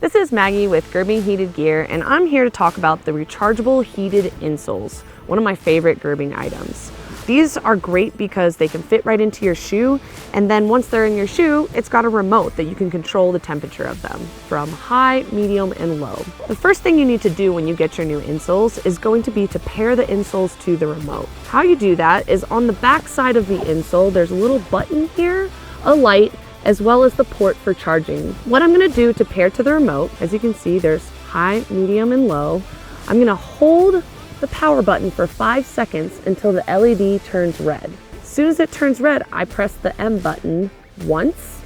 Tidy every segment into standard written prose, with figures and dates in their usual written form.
This is Maggie with Gerbing Heated Gear, and I'm here to talk about the rechargeable heated insoles, one of my favorite Gerbing items. These are great because they can fit right into your shoe, and then once they're in your shoe, it's got a remote that you can control the temperature of them from high, medium, and low. The first thing you need to do when you get your new insoles is going to be to pair the insoles to the remote. How you do that is on the back side of the insole, there's a little button here, a light, as well as the port for charging. What I'm gonna do to pair to the remote, as you can see, there's high, medium, and low. I'm gonna hold the power button for 5 seconds until the LED turns red. As soon as it turns red, I press the M button once,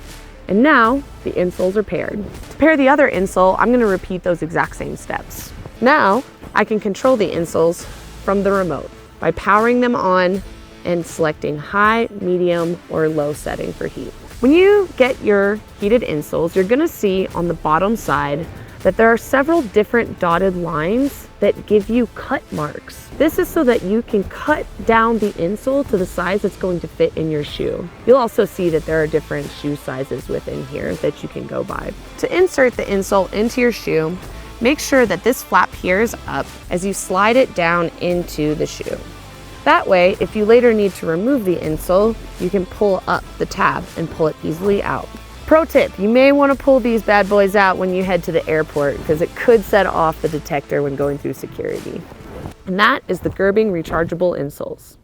and now the insoles are paired. To pair the other insole, I'm gonna repeat those exact same steps. Now, I can control the insoles from the remote by powering them on and selecting high, medium, or low setting for heat. When you get your heated insoles, you're gonna see on the bottom side that there are several different dotted lines that give you cut marks. This is so that you can cut down the insole to the size that's going to fit in your shoe. You'll also see that there are different shoe sizes within here that you can go by. To insert the insole into your shoe, make sure that this flap here is up as you slide it down into the shoe. That way, if you later need to remove the insole, you can pull up the tab and pull it easily out. Pro tip, you may want to pull these bad boys out when you head to the airport because it could set off the detector when going through security. And that is the Gerbing Rechargeable insoles.